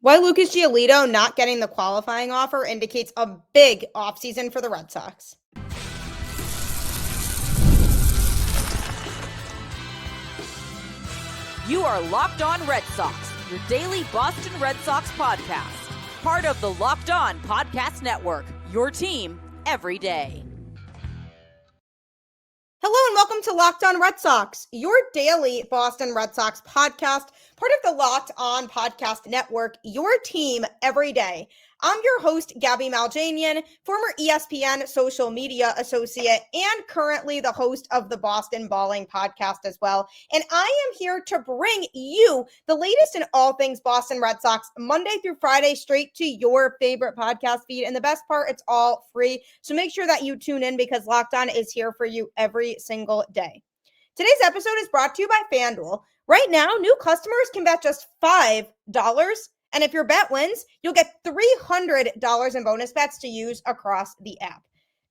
Why Lucas Giolito not getting the qualifying offer indicates a big offseason for the Red Sox. You are Locked On Red Sox, your daily Boston Red Sox podcast. Part of the Locked On Podcast Network, your team every day. Hello and welcome to Locked On Red Sox, your daily Boston Red Sox podcast, part of the Locked On Podcast Network, your team every day. I'm your host, Gabby Maljanian, former ESPN social media associate and currently the host of the Boston Balling podcast as well. And I am here to bring you the latest in all things Boston Red Sox, Monday through Friday, straight to your favorite podcast feed. And the best part, it's all free. So make sure that you tune in because Locked On is here for you every single day. Today's episode is brought to you by FanDuel. Right now, new customers can bet just $5. And if your bet wins, you'll get $300 in bonus bets to use across the app.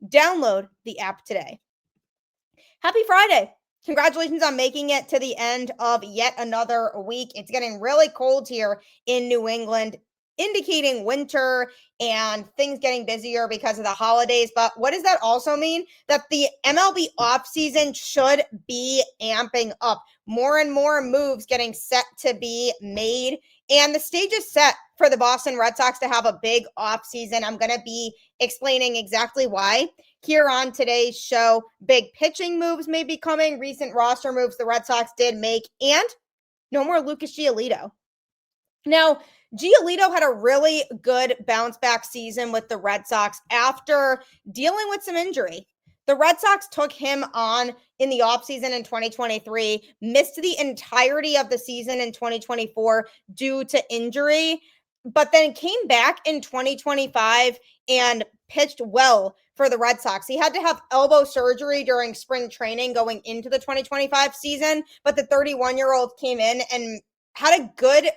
Download the app today. Happy Friday. Congratulations on making it to the end of yet another week. It's getting really cold here in New England, indicating winter and things getting busier because of the holidays. But what does that also mean? That the MLB offseason should be amping up. More and more moves getting set to be made. And the stage is set for the Boston Red Sox to have a big offseason. I'm going to be explaining exactly why here on today's show. Big pitching moves may be coming, recent roster moves the Red Sox did make, and no more Lucas Giolito. Now, Giolito had a really good bounce back season with the Red Sox after dealing with some injury. The Red Sox took him on in the offseason in 2023, missed the entirety of the season in 2024 due to injury, but then came back in 2025 and pitched well for the Red Sox. He had to have elbow surgery during spring training going into the 2025 season, but the 31-year-old came in and had a good,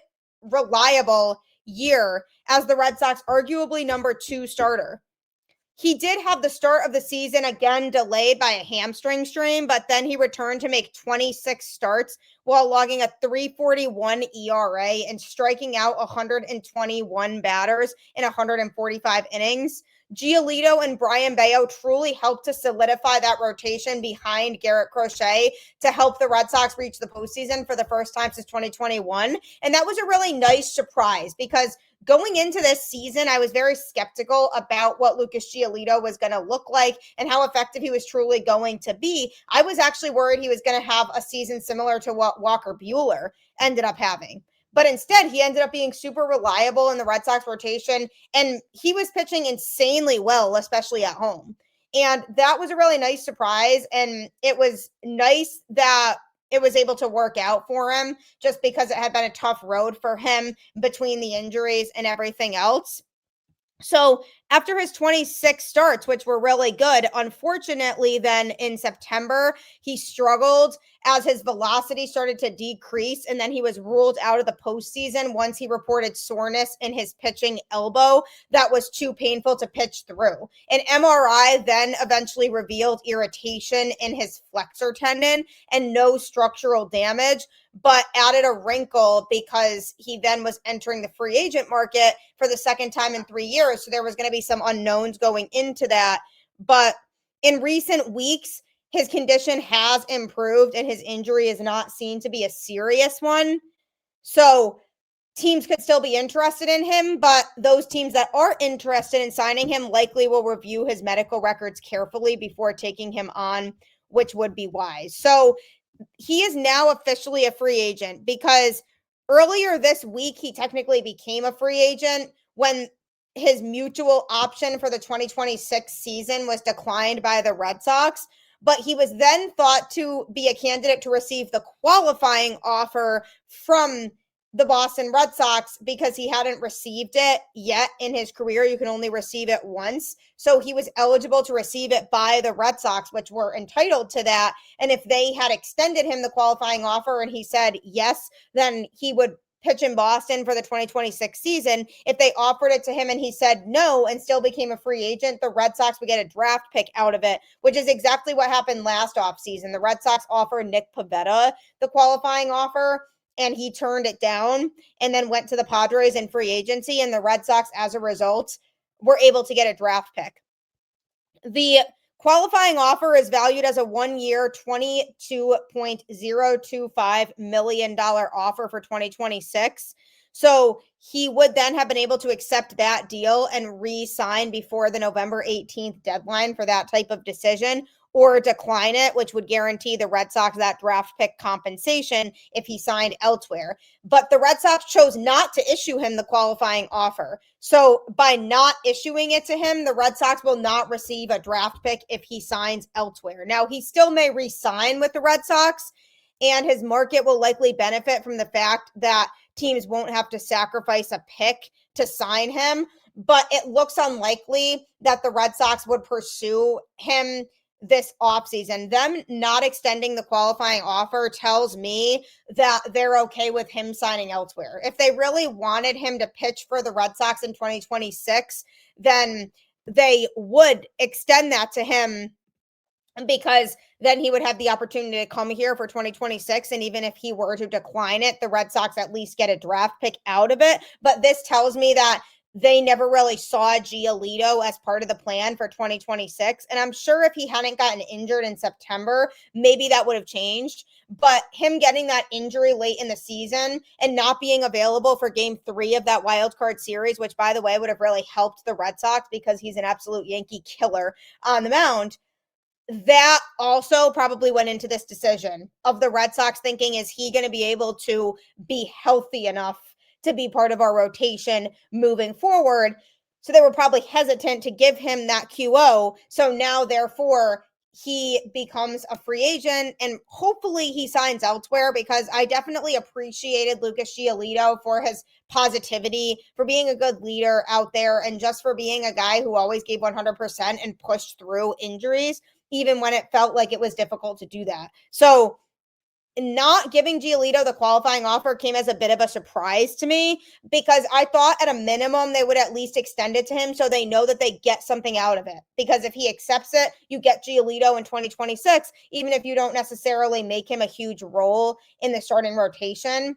reliable year as the Red Sox arguably number 2 starter. He did have the start of the season again delayed by a hamstring strain, but then he returned to make 26 starts while logging a 3.41 ERA and striking out 121 batters in 145 innings. Giolito and Brayan Bello truly helped to solidify that rotation behind Garrett Crochet to help the Red Sox reach the postseason for the first time since 2021. And that was a really nice surprise because going into this season, I was very skeptical about what Lucas Giolito was going to look like and how effective he was truly going to be. I was actually worried he was going to have a season similar to what Walker Buehler ended up having. But instead, he ended up being super reliable in the Red Sox rotation, and he was pitching insanely well, especially at home. And that was a really nice surprise, and it was nice that it was able to work out for him just because it had been a tough road for him between the injuries and everything else. So after his 26 starts, which were really good, unfortunately, then in September, he struggled as his velocity started to decrease, and then he was ruled out of the postseason once he reported soreness in his pitching elbow that was too painful to pitch through. An MRI then eventually revealed irritation in his flexor tendon and no structural damage, but added a wrinkle because he then was entering the free agent market for the second time in 3 years. So there was going to be some unknowns going into that. But in recent weeks, his condition has improved and his injury is not seen to be a serious one. So teams could still be interested in him, but those teams that are interested in signing him likely will review his medical records carefully before taking him on, which would be wise. So he is now officially a free agent because earlier this week, he technically became a free agent when his mutual option for the 2026 season was declined by the Red Sox. But he was then thought to be a candidate to receive the qualifying offer from the Boston Red Sox because he hadn't received it yet in his career. You can only receive it once. So he was eligible to receive it by the Red Sox, which were entitled to that. And if they had extended him the qualifying offer and he said yes, then he would pitch in Boston for the 2026 season. If they offered it to him and he said no and still became a free agent, the Red Sox would get a draft pick out of it, which is exactly what happened last offseason. The Red Sox offered Nick Pivetta the qualifying offer, and he turned it down and then went to the Padres in free agency, and the Red Sox, as a result, were able to get a draft pick. The qualifying offer is valued as a 1-year, $22.025 million offer for 2026. So he would then have been able to accept that deal and re-sign before the November 18th deadline for that type of decision, or decline it, which would guarantee the Red Sox that draft pick compensation if he signed elsewhere. But the Red Sox chose not to issue him the qualifying offer. So by not issuing it to him, the Red Sox will not receive a draft pick if he signs elsewhere. Now, he still may re-sign with the Red Sox, and his market will likely benefit from the fact that teams won't have to sacrifice a pick to sign him. But it looks unlikely that the Red Sox would pursue him this offseason. Them not extending the qualifying offer tells me that they're okay with him signing elsewhere. If they really wanted him to pitch for the Red Sox in 2026, then they would extend that to him, because then he would have the opportunity to come here for 2026. And even if he were to decline it, the Red Sox at least get a draft pick out of it. But this tells me that they never really saw Giolito as part of the plan for 2026. And I'm sure if he hadn't gotten injured in September, maybe that would have changed. But him getting that injury late in the season and not being available for game 3 of that wild card series, which, by the way, would have really helped the Red Sox because he's an absolute Yankee killer on the mound, that also probably went into this decision of the Red Sox thinking, is he going to be able to be healthy enough to be part of our rotation moving forward? So they were probably hesitant to give him that QO. So now, therefore, he becomes a free agent, and hopefully he signs elsewhere, because I definitely appreciated Lucas Giolito for his positivity, for being a good leader out there, and just for being a guy who always gave 100% and pushed through injuries, even when it felt like it was difficult to do that. So not giving Giolito the qualifying offer came as a bit of a surprise to me, because I thought at a minimum they would at least extend it to him so they know that they get something out of it. Because if he accepts it, you get Giolito in 2026, even if you don't necessarily make him a huge role in the starting rotation,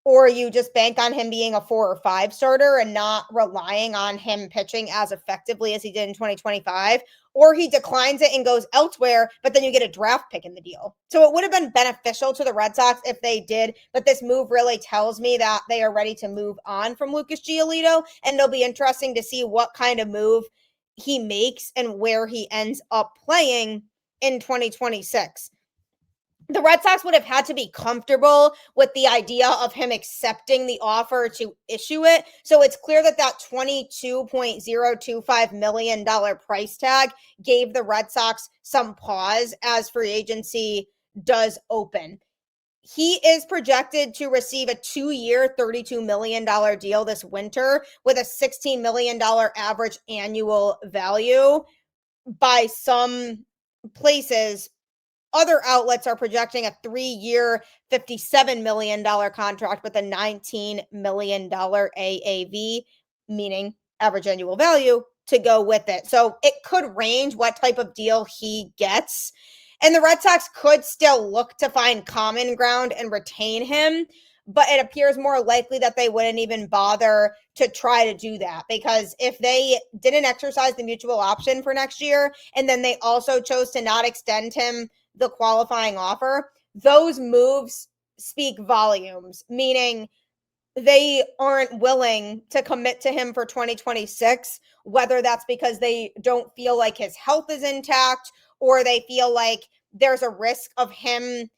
or you just bank on him being a 4 or 5 starter and not relying on him pitching as effectively as he did in 2025, or he declines it and goes elsewhere, but then you get a draft pick in the deal. So it would have been beneficial to the Red Sox if they did, but this move really tells me that they are ready to move on from Lucas Giolito, and it'll be interesting to see what kind of move he makes and where he ends up playing in 2026. The Red Sox would have had to be comfortable with the idea of him accepting the offer to issue it. So it's clear that that $22.025 million price tag gave the Red Sox some pause as free agency does open. He is projected to receive a 2-year, $32 million deal this winter with a $16 million average annual value. By some places, other outlets are projecting a 3-year, $57 million contract with a $19 million AAV, meaning average annual value, to go with it. So it could range what type of deal he gets. And the Red Sox could still look to find common ground and retain him, but it appears more likely that they wouldn't even bother to try to do that, because if they didn't exercise the mutual option for next year, and then they also chose to not extend him the qualifying offer, those moves speak volumes, meaning they aren't willing to commit to him for 2026, whether that's because they don't feel like his health is intact, or they feel like there's a risk of him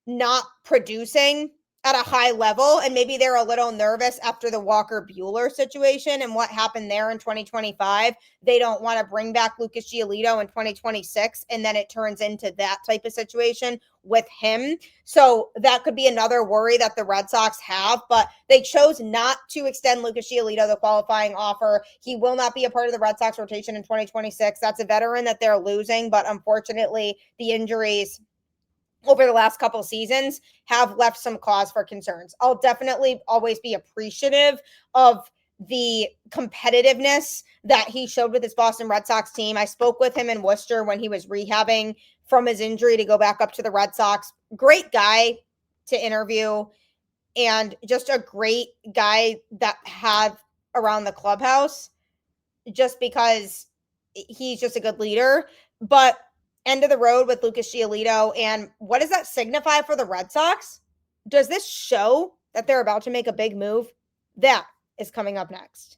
not producing at a high level, and maybe they're a little nervous after the Walker Buehler situation and what happened there in 2025. They don't want to bring back Lucas Giolito in 2026, and then it turns into that type of situation with him. So that could be another worry that the Red Sox have, but they chose not to extend Lucas Giolito the qualifying offer. He will not be a part of the Red Sox rotation in 2026. That's a veteran that they're losing, but unfortunately, the injuries over the last couple of seasons have left some cause for concerns. I'll definitely always be appreciative of the competitiveness that he showed with his Boston Red Sox team. I spoke with him in Worcester when he was rehabbing from his injury to go back up to the Red Sox. Great guy to interview. and just a great guy that have around the clubhouse just because he's just a good leader. But end of the road with Lucas Giolito. And what does that signify for the Red Sox? Does this show that they're about to make a big move? That is coming up next.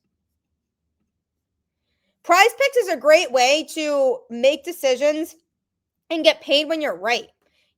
Prize Picks is a great way to make decisions and get paid when you're right.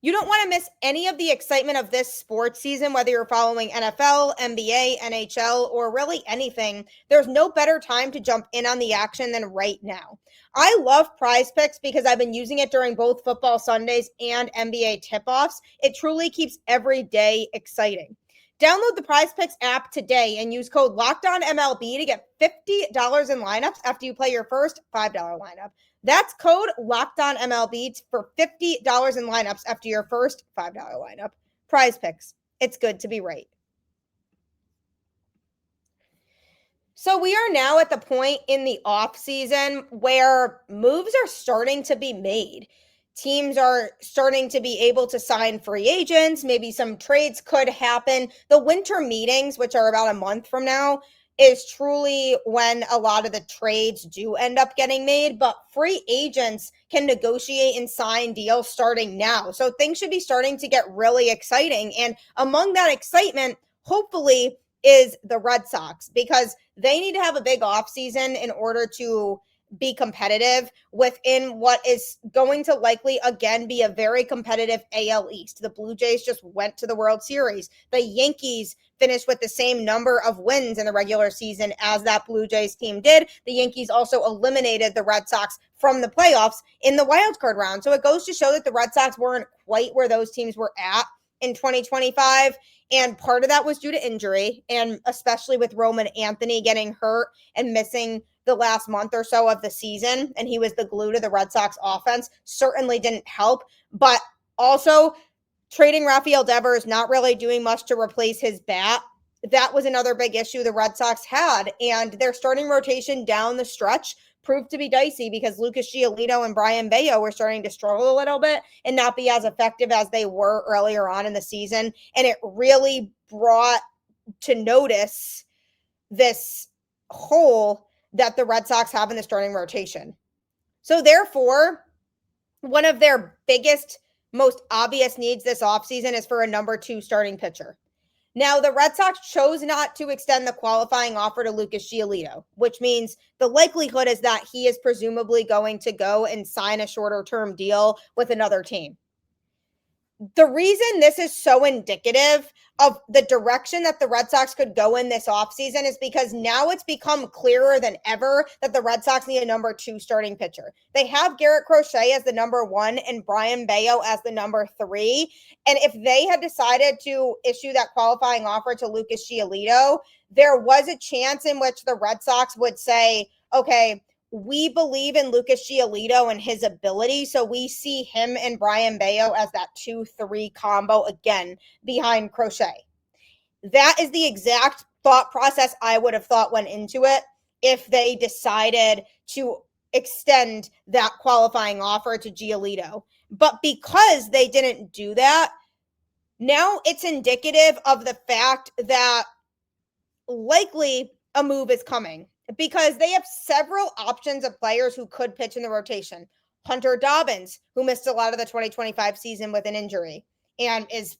You don't want to miss any of the excitement of this sports season, whether you're following NFL, NBA, NHL, or really anything. There's no better time to jump in on the action than right now. I love Prize Picks because I've been using it during both football Sundays and NBA tip-offs. It truly keeps every day exciting. Download the Prize Picks app today and use code LOCKEDONMLB to get $50 in lineups after you play your first $5 lineup. That's code LOCKEDONMLB for $50 in lineups after your first $5 lineup. Prize Picks. It's good to be right. So we are now at the point in the offseason where moves are starting to be made. Teams are starting to be able to sign free agents. Maybe some trades could happen. The winter meetings, which are about a month from now, is truly when a lot of the trades do end up getting made. But free agents can negotiate and sign deals starting now. So things should be starting to get really exciting. And among that excitement, hopefully, is the Red Sox, because they need to have a big offseason in order to be competitive within what is going to likely again be a very competitive AL East. The Blue Jays just went to the World Series. The Yankees finished with the same number of wins in the regular season as that Blue Jays team did. The Yankees also eliminated the Red Sox from the playoffs in the wild card round. So it goes to show that the Red Sox weren't quite where those teams were at in 2025. And part of that was due to injury, and especially with Roman Anthony getting hurt and missing the last month or so of the season, and he was the glue to the Red Sox offense, certainly didn't help. But also, trading Rafael Devers, not really doing much to replace his bat. That was another big issue the Red Sox had, and their starting rotation down the stretch proved to be dicey because Lucas Giolito and Brayan Bello were starting to struggle a little bit and not be as effective as they were earlier on in the season. And it really brought to notice this hole that the Red Sox have in the starting rotation. So therefore, one of their biggest, most obvious needs this offseason is for a number 2 starting pitcher. Now, the Red Sox chose not to extend the qualifying offer to Lucas Giolito, which means the likelihood is that he is presumably going to go and sign a shorter-term deal with another team. The reason this is so indicative of the direction that the Red Sox could go in this offseason is because now it's become clearer than ever that the Red Sox need a number 2 starting pitcher. They have Garrett Crochet as the number 1 and Brayan Bello as the number 3. And if they had decided to issue that qualifying offer to Lucas Giolito, there was a chance in which the Red Sox would say, okay, we believe in Lucas Giolito and his ability, so we see him and Brayan Bello as that 2-3 combo again behind Crochet. That is the exact thought process I would have thought went into it if they decided to extend that qualifying offer to Giolito. But because they didn't do that, now it's indicative of the fact that likely a move is coming, because they have several options of players who could pitch in the rotation. Hunter Dobbins, who missed a lot of the 2025 season with an injury and is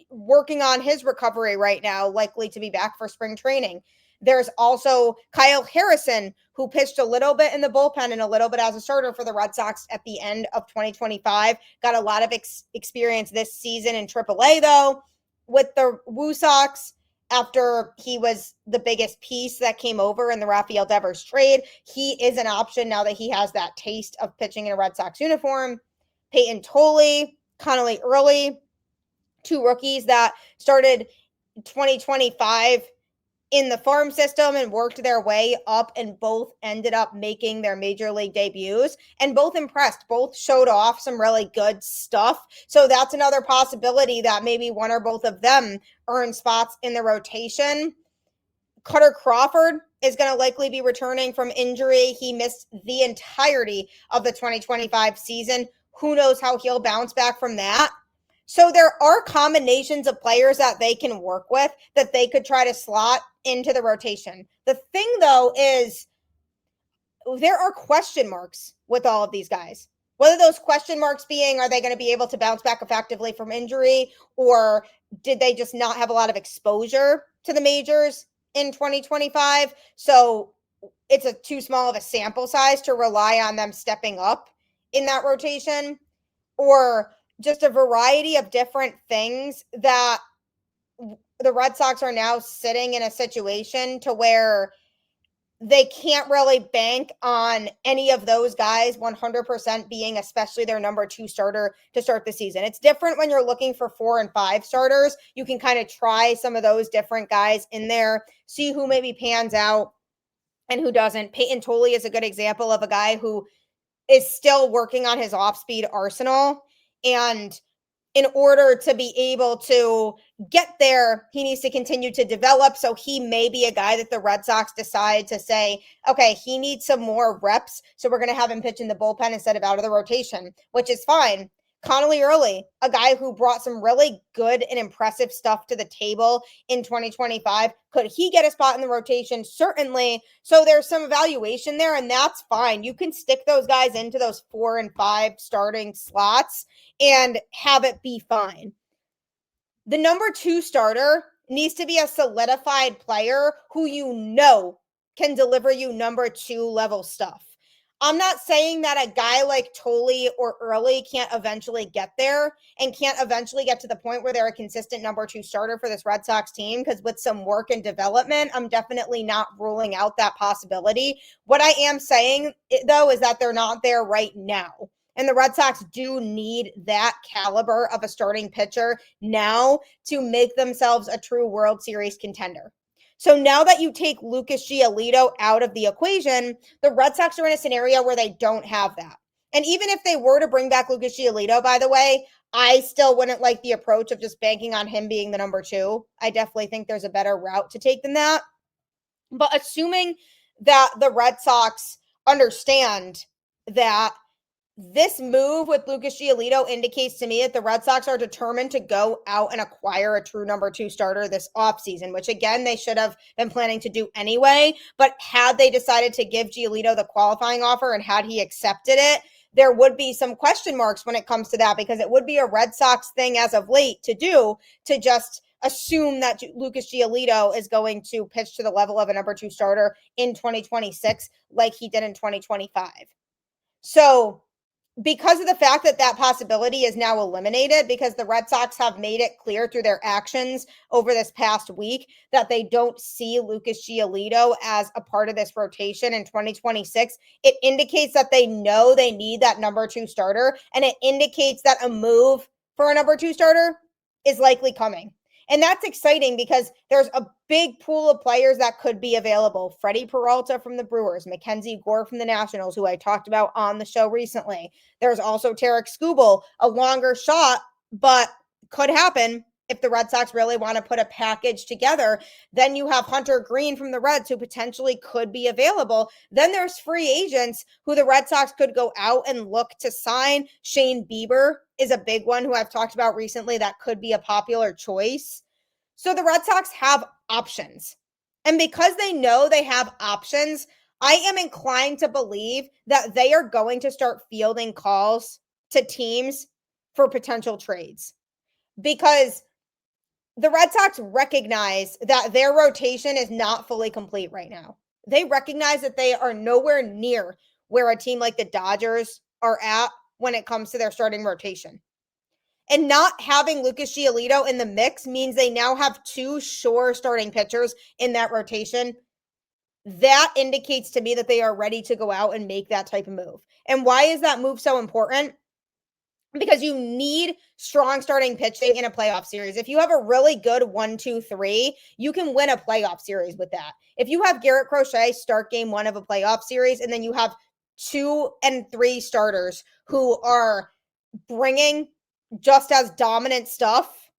working on his recovery right now, likely to be back for spring training. There's also Kyle Harrison, who pitched a little bit in the bullpen and a little bit as a starter for the Red Sox at the end of 2025. Got a lot of experience this season in AAA, though, with the Woo Sox. After he was the biggest piece that came over in the Rafael Devers trade, he is an option now that he has that taste of pitching in a Red Sox uniform. Peyton Tolley, Connolly Early, 2 rookies that started 2025 in the farm system and worked their way up, and both ended up making their major league debuts, and both impressed. Both showed off some really good stuff. So that's another possibility that maybe one or both of them earn spots in the rotation. Kutter Crawford is going to likely be returning from injury. He missed the entirety of the 2025 season. Who knows how he'll bounce back from that? So there are combinations of players that they can work with that they could try to slot into the rotation. The thing, though, is there are question marks with all of these guys. Whether those question marks being, are they going to be able to bounce back effectively from injury, or did they just not have a lot of exposure to the majors in 2025? So it's too small of a sample size to rely on them stepping up in that rotation, or just a variety of different things that the Red Sox are now sitting in a situation to where they can't really bank on any of those guys 100% being especially their number 2 starter to start the season. It's different when you're looking for 4 and 5 starters. You can kind of try some of those different guys in there, see who maybe pans out and who doesn't. Peyton Tolley is a good example of a guy who is still working on his off-speed arsenal, and in order to be able to get there, he needs to continue to develop. So he may be a guy that the Red Sox decide to say, okay, he needs some more reps, so we're going to have him pitch in the bullpen instead of out of the rotation, which is fine. Connolly Early, a guy who brought some really good and impressive stuff to the table in 2025. Could he get a spot in the rotation? Certainly. So there's some evaluation there, and that's fine. You can stick those guys into those 4 and 5 starting slots and have it be fine. The number 2 starter needs to be a solidified player who you know can deliver you number 2 level stuff. I'm not saying that a guy like Tolley or Early can't eventually get there and can't eventually get to the point where they're a consistent number 2 starter for this Red Sox team, because with some work and development, I'm definitely not ruling out that possibility. What I am saying, though, is that they're not there right now. And the Red Sox do need that caliber of a starting pitcher now to make themselves a true World Series contender. So now that you take Lucas Giolito out of the equation, the Red Sox are in a scenario where they don't have that. And even if they were to bring back Lucas Giolito, by the way, I still wouldn't like the approach of just banking on him being the number 2. I definitely think there's a better route to take than that. But assuming that the Red Sox understand that this move with Lucas Giolito indicates to me that the Red Sox are determined to go out and acquire a true number 2 starter this offseason, which again, they should have been planning to do anyway. But had they decided to give Giolito the qualifying offer and had he accepted it, there would be some question marks when it comes to that, because it would be a Red Sox thing as of late to do, to just assume that Lucas Giolito is going to pitch to the level of a number 2 starter in 2026 like he did in 2025. So because of the fact that that possibility is now eliminated, because the Red Sox have made it clear through their actions over this past week that they don't see Lucas Giolito as a part of this rotation in 2026, it indicates that they know they need that number 2 starter, and it indicates that a move for a number 2 starter is likely coming. And that's exciting because there's a big pool of players that could be available. Freddy Peralta from the Brewers, Mackenzie Gore from the Nationals, who I talked about on the show recently. There's also Tarik Skubal, a longer shot, but could happen if the Red Sox really want to put a package together. Then you have Hunter Greene from the Reds, who potentially could be available. Then there's free agents who the Red Sox could go out and look to sign. Shane Bieber is a big one who I've talked about recently that could be a popular choice. So the Red Sox have options. And because they know they have options, I am inclined to believe that they are going to start fielding calls to teams for potential trades, because the Red Sox recognize that their rotation is not fully complete right now. They recognize that they are nowhere near where a team like the Dodgers are at when it comes to their starting rotation. And not having Lucas Giolito in the mix means they now have 2 sure starting pitchers in that rotation. That indicates to me that they are ready to go out and make that type of move. And why is that move so important? Because you need strong starting pitching in a playoff series. If you have a really good 1-2-3, you can win a playoff series with that. If you have Garrett Crochet start game 1 of a playoff series, and then you have 2 and 3 starters who are bringing just as dominant stuff,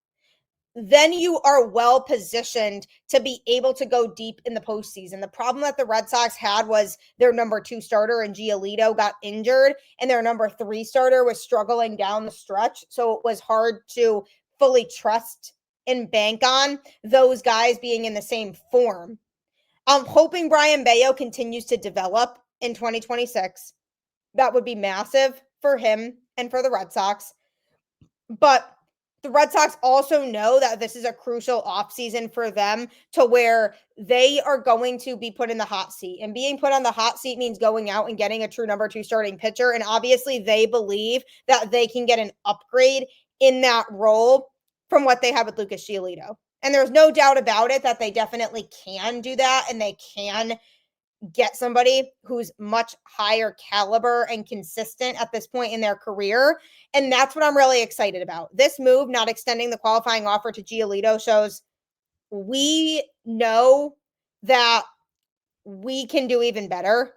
then you are well positioned to be able to go deep in the postseason. The problem that the Red Sox had was their number 2 starter and Giolito got injured, and their number 3 starter was struggling down the stretch. So it was hard to fully trust and bank on those guys being in the same form. I'm hoping Brayan Bello continues to develop in 2026. That would be massive for him and for the Red Sox. But the Red Sox also know that this is a crucial offseason for them, to where they are going to be put in the hot seat. And being put on the hot seat means going out and getting a true number 2 starting pitcher. And obviously they believe that they can get an upgrade in that role from what they have with Lucas Giolito. And there's no doubt about it that they definitely can do that, and they can get somebody who's much higher caliber and consistent at this point in their career. And that's what I'm really excited about. This move, not extending the qualifying offer to Giolito, shows we know that we can do even better.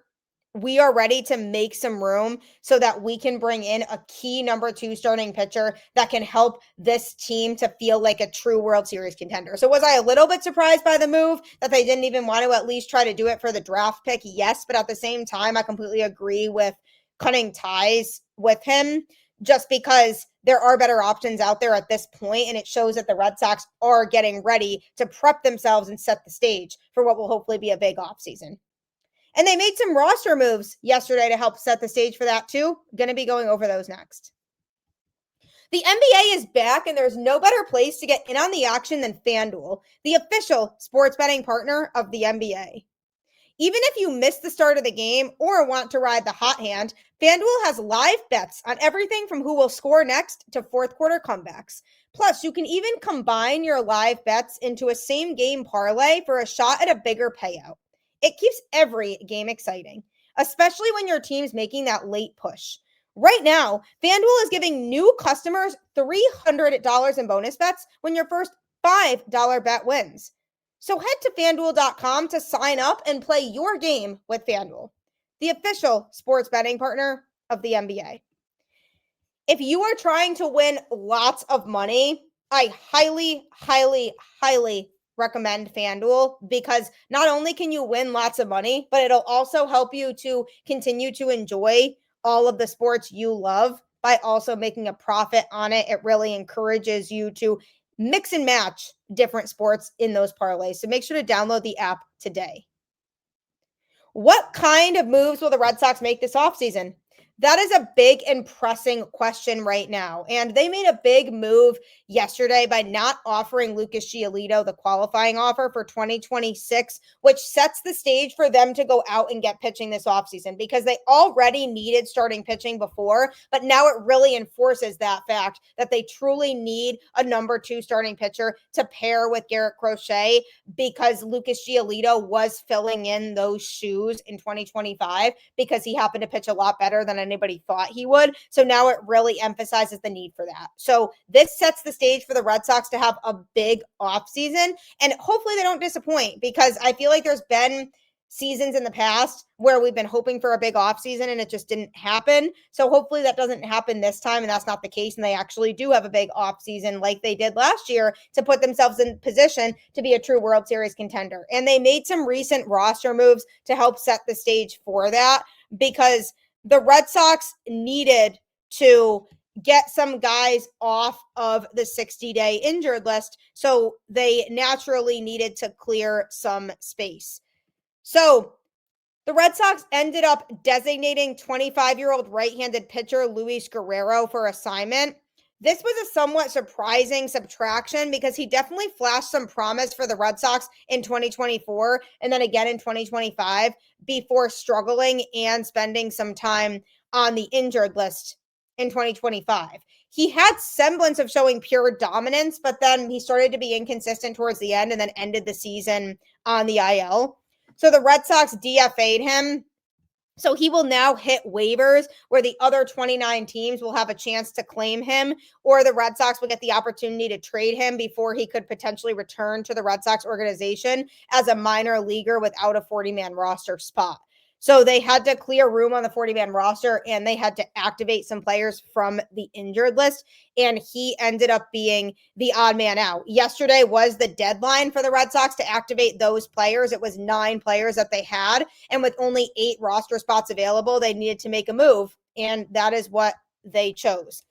We are ready to make some room so that we can bring in a key number 2 starting pitcher that can help this team to feel like a true World Series contender. So was I a little bit surprised by the move that they didn't even want to at least try to do it for the draft pick? Yes, but at the same time, I completely agree with cutting ties with him, just because there are better options out there at this point, and it shows that the Red Sox are getting ready to prep themselves and set the stage for what will hopefully be a big offseason. And they made some roster moves yesterday to help set the stage for that too. Going to be going over those next. The NBA is back, and there's no better place to get in on the action than FanDuel, the official sports betting partner of the NBA. Even if you missed the start of the game or want to ride the hot hand, FanDuel has live bets on everything from who will score next to fourth quarter comebacks. Plus, you can even combine your live bets into a same game parlay for a shot at a bigger payout. It keeps every game exciting, especially when your team's making that late push. Right now, FanDuel is giving new customers $300 in bonus bets when your first $5 bet wins. So head to FanDuel.com to sign up and play your game with FanDuel, the official sports betting partner of the NBA. If you are trying to win lots of money, I highly, highly, highly recommend FanDuel, because not only can you win lots of money, but it'll also help you to continue to enjoy all of the sports you love by also making a profit on it. It really encourages you to mix and match different sports in those parlays. So make sure to download the app today. What kind of moves will the Red Sox make this offseason? That is a big and pressing question right now. And they made a big move yesterday by not offering Lucas Giolito the qualifying offer for 2026, which sets the stage for them to go out and get pitching this offseason, because they already needed starting pitching before, but now it really enforces that fact that they truly need a number 2 starting pitcher to pair with Garrett Crochet, because Lucas Giolito was filling in those shoes in 2025 because he happened to pitch a lot better than anybody thought he would. So now it really emphasizes the need for that. So this sets the stage for the Red Sox to have a big offseason, and hopefully they don't disappoint, because I feel like there's been seasons in the past where we've been hoping for a big offseason and it just didn't happen. So hopefully that doesn't happen this time, and that's not the case, and they actually do have a big offseason like they did last year to put themselves in position to be a true World Series contender. And they made some recent roster moves to help set the stage for that, because the Red Sox needed to get some guys off of the 60-day injured list, so they naturally needed to clear some space. So the Red Sox ended up designating 25-year-old right-handed pitcher Luis Guerrero for assignment. This was a somewhat surprising subtraction, because he definitely flashed some promise for the Red Sox in 2024 and then again in 2025 before struggling and spending some time on the injured list in 2025. He had semblance of showing pure dominance, but then he started to be inconsistent towards the end and then ended the season on the IL. So the Red Sox DFA'd him. So he will now hit waivers where the other 29 teams will have a chance to claim him, or the Red Sox will get the opportunity to trade him before he could potentially return to the Red Sox organization as a minor leaguer without a 40-man roster spot. So they had to clear room on the 40-man roster, and they had to activate some players from the injured list, and he ended up being the odd man out. Yesterday was the deadline for the Red Sox to activate those players. It was 9 players that they had, and with only 8 roster spots available, they needed to make a move, and that is what they chose.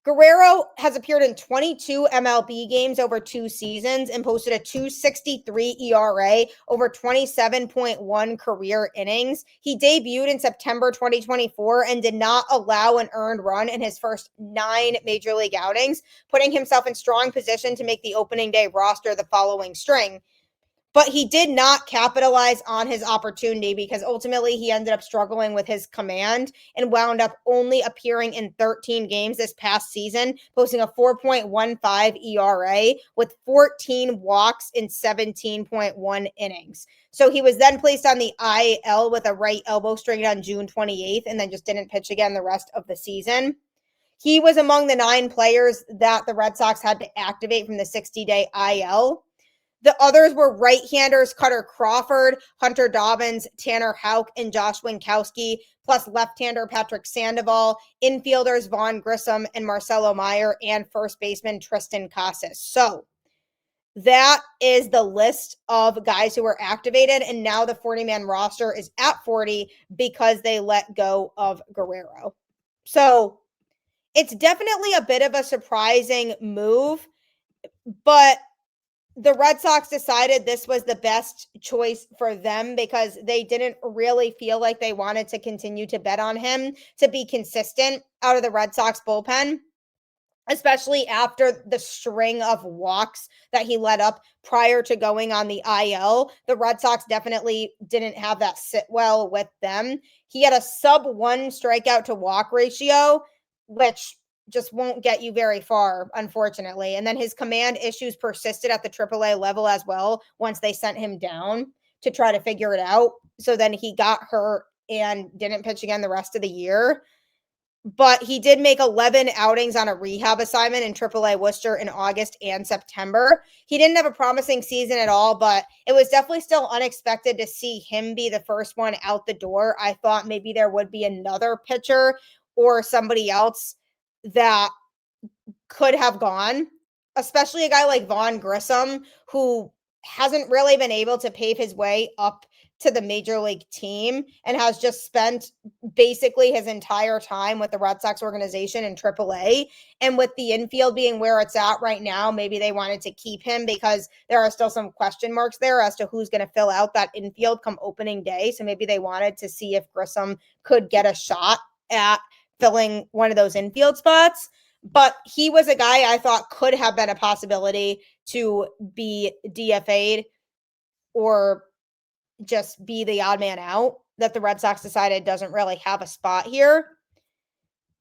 Guerrero has appeared in 22 MLB games over 2 seasons and posted a 2.63 ERA over 27.1 career innings. He debuted in September 2024 and did not allow an earned run in his first 9 major league outings, putting himself in strong position to make the opening day roster the following spring. But he did not capitalize on his opportunity because ultimately he ended up struggling with his command and wound up only appearing in 13 games this past season, posting a 4.15 ERA with 14 walks in 17.1 innings. So he was then placed on the IL with a right elbow strain on June 28th and then just didn't pitch again the rest of the season. He was among the 9 players that the Red Sox had to activate from the 60-day IL. The others were right-handers Kutter Crawford, Hunter Dobbins, Tanner Houck, and Josh Winkowski, plus left-hander Patrick Sandoval, infielders Vaughn Grissom and Marcelo Meyer, and first baseman Tristan Casas. So that is the list of guys who were activated, and now the 40-man roster is at 40 because they let go of Guerrero. So it's definitely a bit of a surprising move, but the Red Sox decided this was the best choice for them because they didn't really feel like they wanted to continue to bet on him to be consistent out of the Red Sox bullpen, especially after the string of walks that he led up prior to going on the IL. The Red Sox definitely didn't have that sit well with them. He had a sub-1 strikeout to walk ratio, which just won't get you very far, unfortunately. And then his command issues persisted at the AAA level as well once they sent him down to try to figure it out. So then he got hurt and didn't pitch again the rest of the year. But he did make 11 outings on a rehab assignment in AAA Worcester in August and September. He didn't have a promising season at all, but it was definitely still unexpected to see him be the first one out the door. I thought maybe there would be another pitcher or somebody else that could have gone, especially a guy like Vaughn Grissom, who hasn't really been able to pave his way up to the major league team and has just spent basically his entire time with the Red Sox organization in AAA. And with the infield being where it's at right now, maybe they wanted to keep him because there are still some question marks there as to who's going to fill out that infield come opening day. So maybe they wanted to see if Grissom could get a shot at filling one of those infield spots. But he was a guy I thought could have been a possibility to be DFA'd or just be the odd man out that the Red Sox decided doesn't really have a spot here.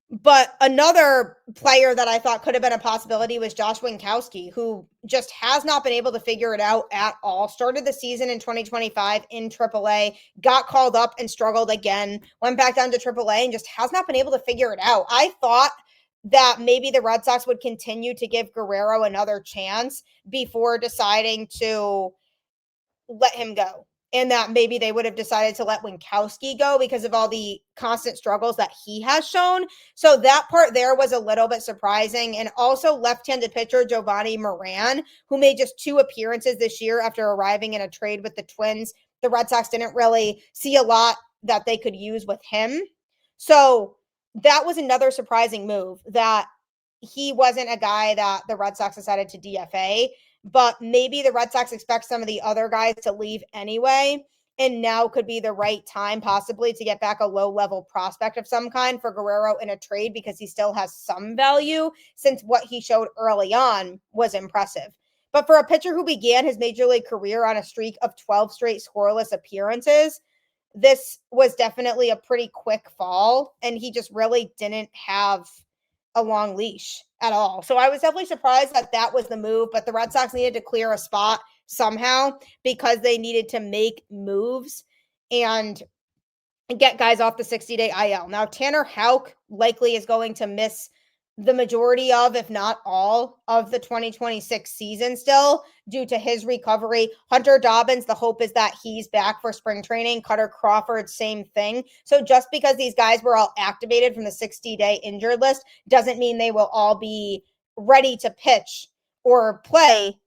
But another player that I thought could have been a possibility was Josh Winkowski, who just has not been able to figure it out at all. Started the season in 2025 in AAA, got called up and struggled again, went back down to AAA and just has not been able to figure it out. I thought that maybe the Red Sox would continue to give Guerrero another chance before deciding to let him go. And that maybe they would have decided to let Winkowski go because of all the constant struggles that he has shown. So that part there was a little bit surprising. And also left-handed pitcher Giovanni Moran, who made just 2 appearances this year after arriving in a trade with the Twins. The Red Sox didn't really see a lot that they could use with him. So that was another surprising move, that he wasn't a guy that the Red Sox decided to DFA. But maybe the Red Sox expect some of the other guys to leave anyway, and now could be the right time possibly to get back a low-level prospect of some kind for Guerrero in a trade because he still has some value since what he showed early on was impressive. But for a pitcher who began his major league career on a streak of 12 straight scoreless appearances, this was definitely a pretty quick fall, and he just really didn't have a long leash at all. So I was definitely surprised that that was the move, but the Red Sox needed to clear a spot somehow because they needed to make moves and get guys off the 60-day IL. Now, Tanner Houck likely is going to miss the majority of, if not all, of the 2026 season still due to his recovery. Hunter Dobbins, the hope is that he's back for spring training. Kutter Crawford, same thing. So just because these guys were all activated from the 60-day injured list doesn't mean they will all be ready to pitch or play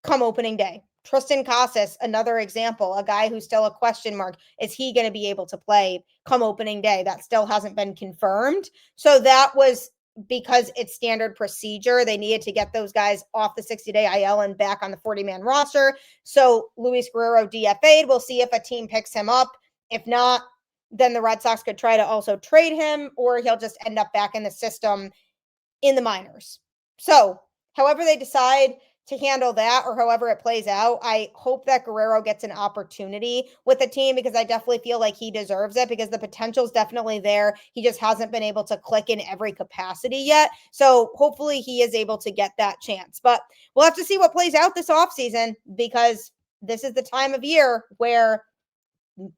come opening day. Tristan Casas, another example, a guy who's still a question mark. Is he going to be able to play come opening day? That still hasn't been confirmed. So that was because it's standard procedure. They needed to get those guys off the 60-day IL and back on the 40-man roster. So Luis Guerrero DFA'd. We'll see if a team picks him up. If not, then the Red Sox could try to also trade him, or he'll just end up back in the system in the minors. So however they decide to handle that, or however it plays out, I hope that Guerrero gets an opportunity with the team, because I definitely feel like he deserves it, because the potential is definitely there. He just hasn't been able to click in every capacity yet. So hopefully he is able to get that chance. But we'll have to see what plays out this offseason, because this is the time of year where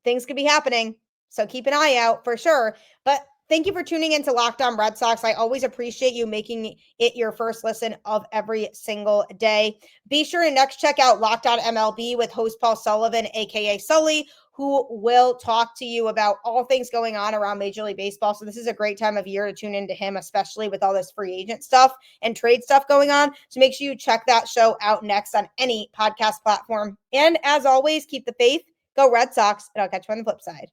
things could be happening. So keep an eye out for sure. But thank you for tuning in to Locked On Red Sox. I always appreciate you making it your first listen of every single day. Be sure to next check out Locked On MLB with host Paul Sullivan, aka Sully, who will talk to you about all things going on around Major League Baseball. So this is a great time of year to tune into him, especially with all this free agent stuff and trade stuff going on. So make sure you check that show out next on any podcast platform. And as always, keep the faith. Go Red Sox, and I'll catch you on the flip side.